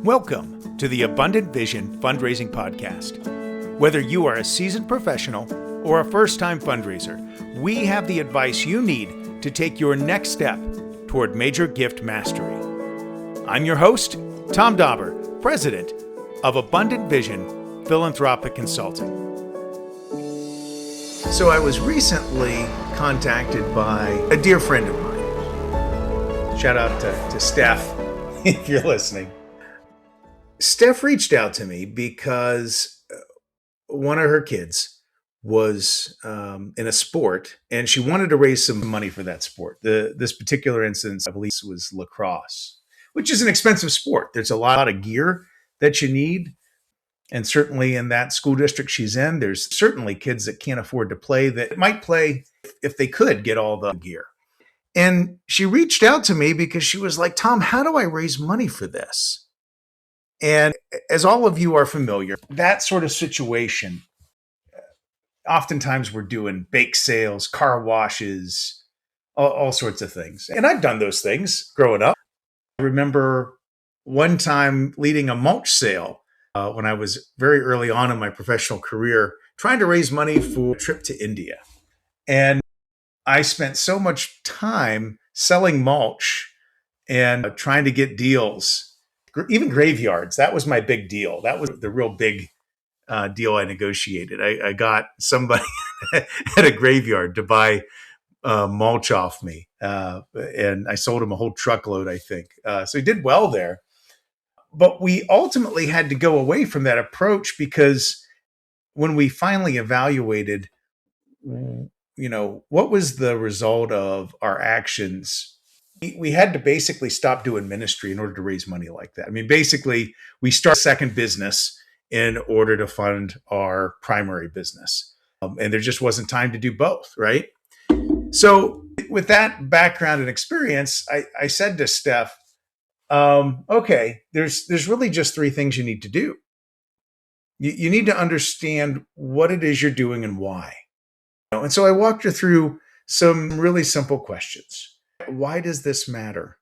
Welcome to the Abundant Vision Fundraising Podcast. Whether you are a seasoned professional or a first-time fundraiser, we have the advice you need to take your next step toward major gift mastery. I'm your host, Tom Dauber, President of Abundant Vision Philanthropic Consulting. So I was recently contacted by a dear friend of mine. Shout out to Steph, if you're listening. Steph reached out to me because one of her kids was in a sport and she wanted to raise some money for that sport. This particular instance, I believe, was lacrosse, which is an expensive sport. There's a lot of gear that you need. And certainly in that school district she's in, there's certainly kids that can't afford to play that might play if they could get all the gear. And she reached out to me because she was like, Tom, how do I raise money for this? And as all of you are familiar, that sort of situation, oftentimes we're doing bake sales, car washes, all sorts of things. And I've done those things growing up. I remember one time leading a mulch sale when I was very early on in my professional career, trying to raise money for a trip to India. And I spent so much time selling mulch and trying to get deals. Even graveyards, that was my big deal. That was the real big deal I negotiated. I got somebody at a graveyard to buy mulch off me. And I sold him a whole truckload, I think. So he did well there. But we ultimately had to go away from that approach because when we finally evaluated, what was the result of our actions, we had to basically stop doing ministry in order to raise money like that. I mean, basically, we start a second business in order to fund our primary business. And there just wasn't time to do both, right? So with that background and experience, I said to Steph, okay, there's really just three things you need to do. You need to understand what it is you're doing and why. And so I walked her through some really simple questions. Why does this matter?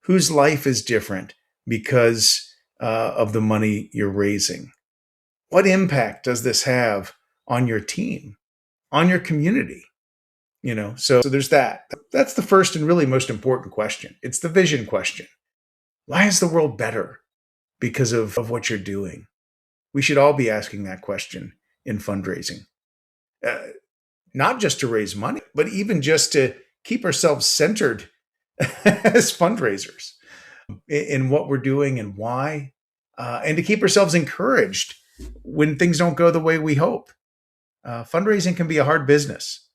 Whose life is different because of the money you're raising? What impact does this have on your team, on your community? So there's that. That's the first and really most important question. It's the vision question. Why is the world better because of what you're doing? We should all be asking that question in fundraising. Not just to raise money, but even just to keep ourselves centered as fundraisers in what we're doing and why, and to keep ourselves encouraged when things don't go the way we hope. Fundraising can be a hard business.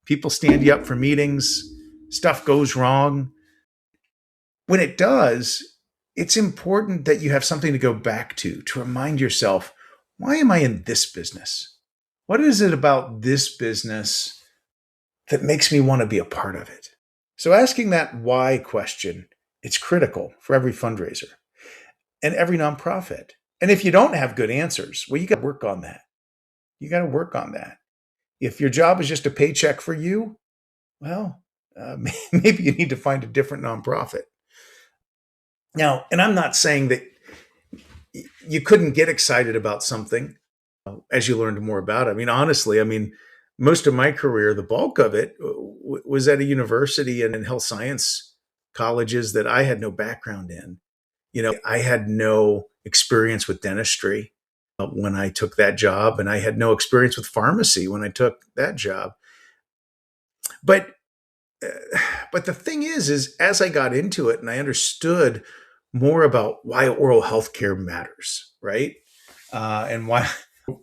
People stand you up for meetings, stuff goes wrong. When it does, it's important that you have something to go back to remind yourself, why am I in this business? What is it about this business that makes me want to be a part of it? So asking that why question, it's critical for every fundraiser and every nonprofit. And if you don't have good answers, well, you got to work on that. If your job is just a paycheck for you, well, maybe you need to find a different nonprofit. Now, and I'm not saying that you couldn't get excited about something as you learned more about it. I mean, honestly, most of my career, the bulk of it was at a university and in health science colleges that I had no background in. I had no experience with dentistry when I took that job, and I had no experience with pharmacy when I took that job. But the thing is as I got into it and I understood more about why oral health care matters, right? And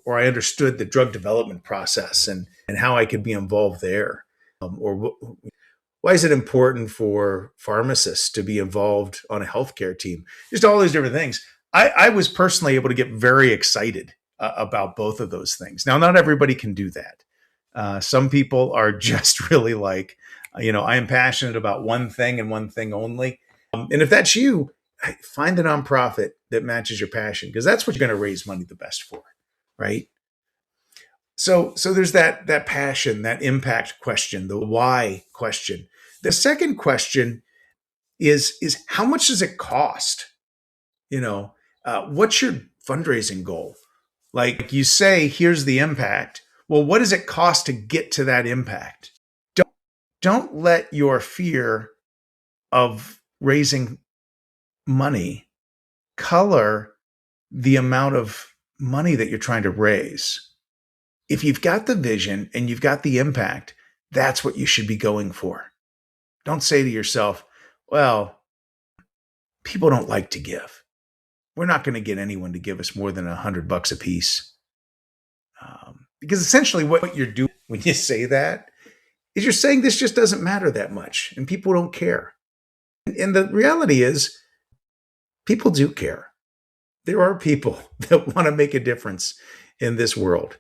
or I understood the drug development process and how I could be involved there. Why is it important for pharmacists to be involved on a healthcare team? Just all those different things. I was personally able to get very excited about both of those things. Now, not everybody can do that. Some people are just really like, I am passionate about one thing and one thing only. And if that's you, find a nonprofit that matches your passion, because that's what you're going to raise money the best for. Right? So there's that passion, that impact question, the why question. The second question is how much does it cost? What's your fundraising goal? Like you say, here's the impact. Well, what does it cost to get to that impact? Don't, don't let your fear of raising money color the amount of money that you're trying to raise. If you've got the vision and you've got the impact, that's what you should be going for. Don't say to yourself, well, people don't like to give. We're not going to get anyone to give us more than $100 a piece. Because essentially what you're doing when you say that is you're saying this just doesn't matter that much and people don't care. And the reality is people do care. There are people that want to make a difference in this world.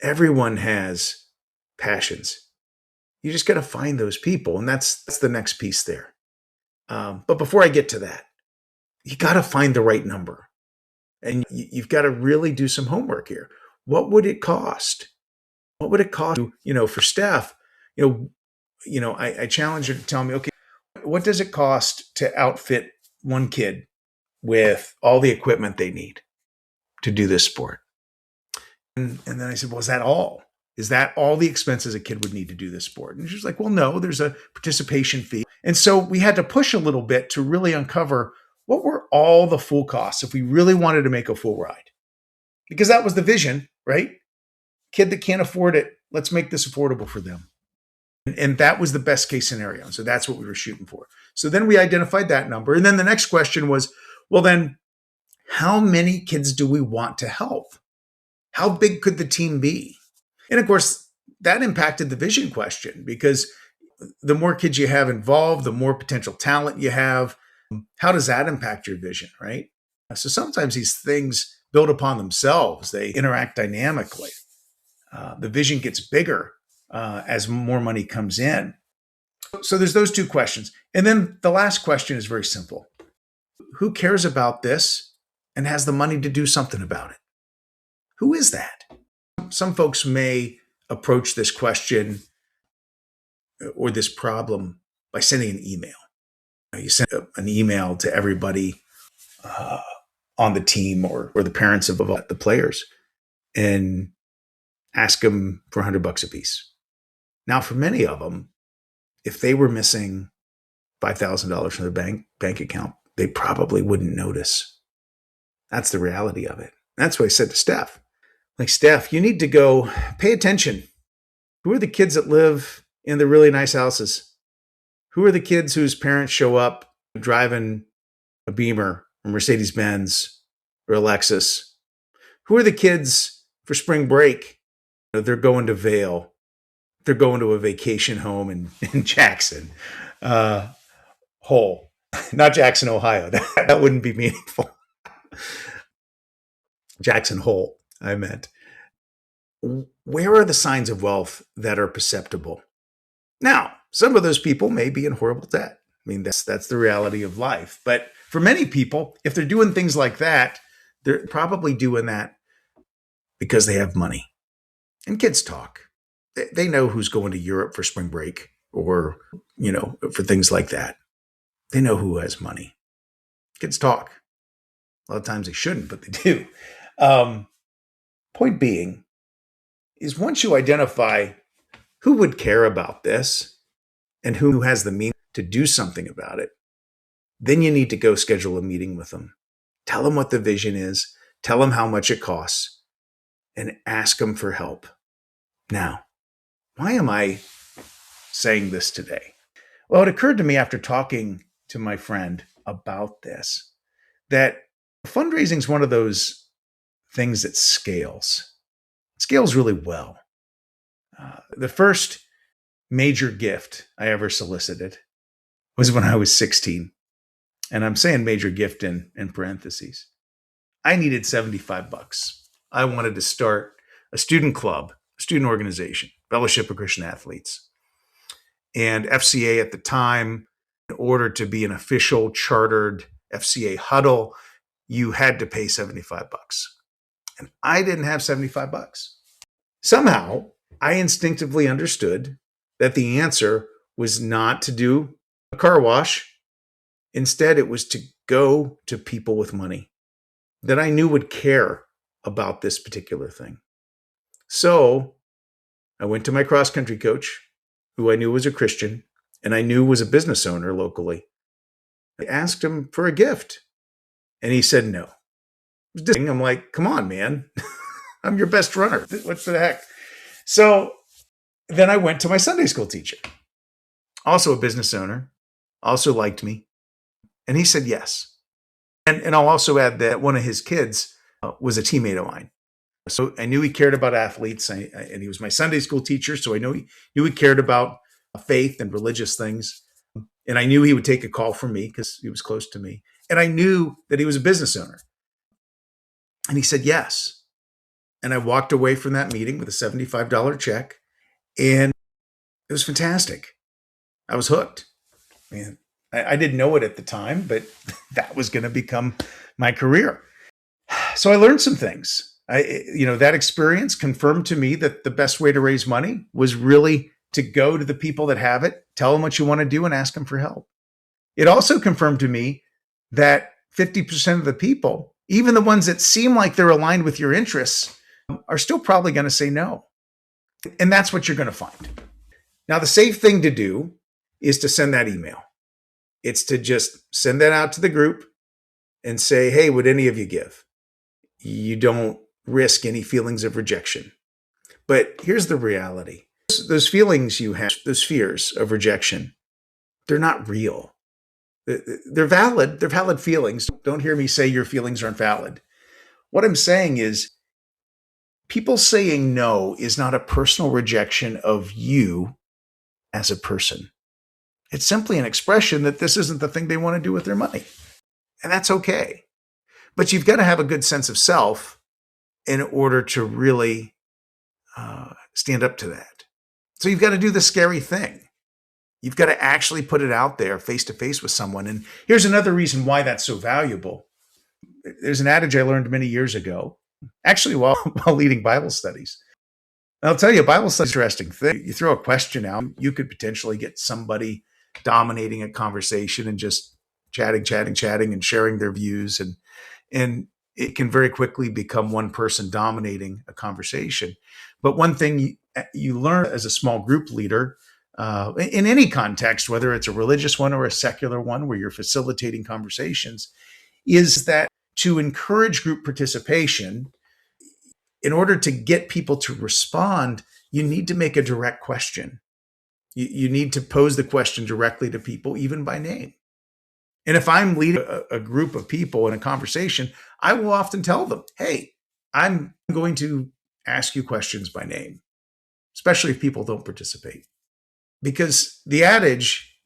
Everyone has passions. You just got to find those people. And that's the next piece there. But before I get to that, you got to find the right number. And you've got to really do some homework here. What would it cost? What would it cost, for Steph? I challenge her to tell me, okay, what does it cost to outfit one kid with all the equipment they need to do this sport? And then I said, well, is that all? Is that all the expenses a kid would need to do this sport? And she's like, well, no, there's a participation fee. And so we had to push a little bit to really uncover what were all the full costs if we really wanted to make a full ride. Because that was the vision, right? Kid that can't afford it, let's make this affordable for them. And that was the best case scenario. And so that's what we were shooting for. So then we identified that number. And then the next question was, well, then how many kids do we want to help? How big could the team be? And of course, that impacted the vision question because the more kids you have involved, the more potential talent you have. How does that impact your vision, right? So sometimes these things build upon themselves. They interact dynamically. The vision gets bigger as more money comes in. So there's those two questions. And then the last question is very simple. Who cares about this and has the money to do something about it? Who is that? Some folks may approach this question or this problem by sending an email. You send an email to everybody on the team or the parents of the players and ask them for $100 a piece. Now, for many of them, if they were missing $5,000 from their bank account, they probably wouldn't notice. That's the reality of it. That's what I said to Steph. Like, Steph, you need to go pay attention. Who are the kids that live in the really nice houses? Who are the kids whose parents show up driving a Beamer or Mercedes-Benz or a Lexus? Who are the kids for spring break? They're going to Vail. They're going to a vacation home in Jackson Hole. Not Jackson, Ohio. That wouldn't be meaningful. Jackson Hole, I meant. Where are the signs of wealth that are perceptible? Now, some of those people may be in horrible debt. I mean, that's the reality of life. But for many people, if they're doing things like that, they're probably doing that because they have money. And kids talk. They know who's going to Europe for spring break or, for things like that. They know who has money. Kids talk. A lot of times they shouldn't, but they do. Point being is once you identify who would care about this and who has the means to do something about it, then you need to go schedule a meeting with them. Tell them what the vision is. Tell them how much it costs and ask them for help. Now, why am I saying this today? Well, it occurred to me after talking to my friend about this that fundraising is one of those things that scales. It scales really well. The first major gift I ever solicited was when I was 16. And I'm saying major gift in parentheses. I needed $75. I wanted to start a student club, a student organization, Fellowship of Christian Athletes. And FCA at the time, in order to be an official chartered FCA huddle, you had to pay $75. And I didn't have $75. Somehow, I instinctively understood that the answer was not to do a car wash. Instead, it was to go to people with money that I knew would care about this particular thing. So I went to my cross country coach, who I knew was a Christian and I knew was a business owner locally. I asked him for a gift and he said no. I'm like, come on, man. I'm your best runner. What the heck? So then I went to my Sunday school teacher, also a business owner, also liked me. And he said yes. And I'll also add that one of his kids was a teammate of mine. So I knew he cared about athletes, and he was my Sunday school teacher. So I knew he cared about faith and religious things. And I knew he would take a call from me because he was close to me. And I knew that he was a business owner. And he said yes. And I walked away from that meeting with a $75 check. And it was fantastic. I was hooked. Man, I didn't know it at the time, but that was going to become my career. So I learned some things. That experience confirmed to me that the best way to raise money was really to go to the people that have it, tell them what you want to do, and ask them for help. It also confirmed to me that 50% of the people, even the ones that seem like they're aligned with your interests, are still probably going to say no. And that's what you're going to find. Now, the safe thing to do is to send that email. It's to just send that out to the group and say, hey, would any of you give? You don't risk any feelings of rejection. But here's the reality. Those feelings you have, those fears of rejection, they're not real. They're valid. They're valid feelings. Don't hear me say your feelings aren't valid. What I'm saying is people saying no is not a personal rejection of you as a person. It's simply an expression that this isn't the thing they want to do with their money. And that's okay. But you've got to have a good sense of self in order to really stand up to that. So you've got to do the scary thing. You've got to actually put it out there face to face with someone. And here's another reason why that's so valuable. There's an adage I learned many years ago, actually while leading Bible studies. And I'll tell you, Bible studies is an interesting thing. You throw a question out, you could potentially get somebody dominating a conversation and just chatting and sharing their views. And it can very quickly become one person dominating a conversation. But one thing you learn as a small group leader, in any context, whether it's a religious one or a secular one where you're facilitating conversations, is that to encourage group participation, in order to get people to respond, you need to make a direct question. You need to pose the question directly to people, even by name. And if I'm leading a group of people in a conversation, I will often tell them, hey, I'm going to ask you questions by name, especially if people don't participate. Because the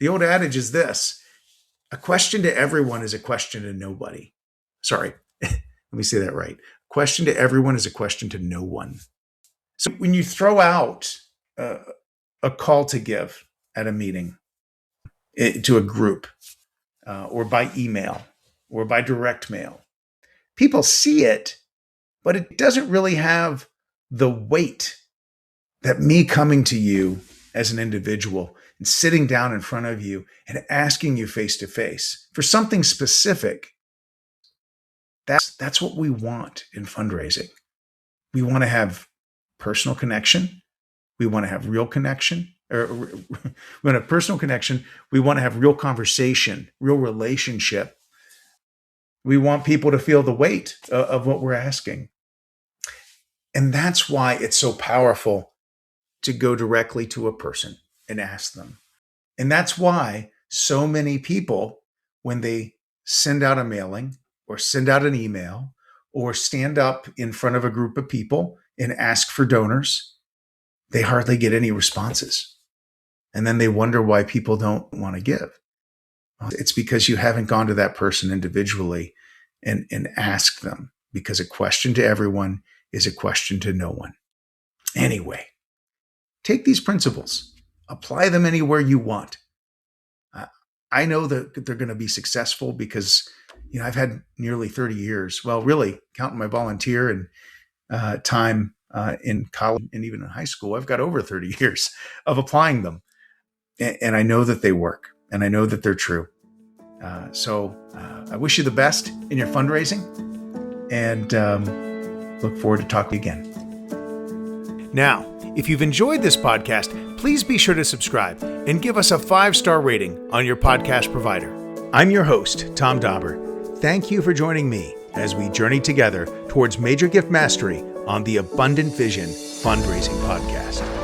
old adage is this: a question to everyone is a question to nobody. Sorry, let me say that right. A question to everyone is a question to no one. So when you throw out a call to give at a meeting to a group, or by email or by direct mail, people see it, but it doesn't really have the weight that me coming to you as an individual and sitting down in front of you and asking you face to face for something specific. That's what we want in fundraising. We want to have personal connection. We want to have real connection. We want to have personal connection. We want to have real conversation, real relationship. We want people to feel the weight of what we're asking. And that's why it's so powerful to go directly to a person and ask them. And that's why so many people, when they send out a mailing or send out an email or stand up in front of a group of people and ask for donors, they hardly get any responses. And then they wonder why people don't want to give. Well, it's because you haven't gone to that person individually and asked them, because a question to everyone is a question to no one. Anyway, take these principles, apply them anywhere you want. I know that they're going to be successful because, I've had nearly 30 years. Well, really, counting my volunteer and time in college and even in high school, I've got over 30 years of applying them. And I know that they work, and I know that they're true. So I wish you the best in your fundraising, and look forward to talking again. Now, if you've enjoyed this podcast, please be sure to subscribe and give us a 5-star rating on your podcast provider. I'm your host, Tom Dauber. Thank you for joining me as we journey together towards major gift mastery on the Abundant Vision Fundraising Podcast.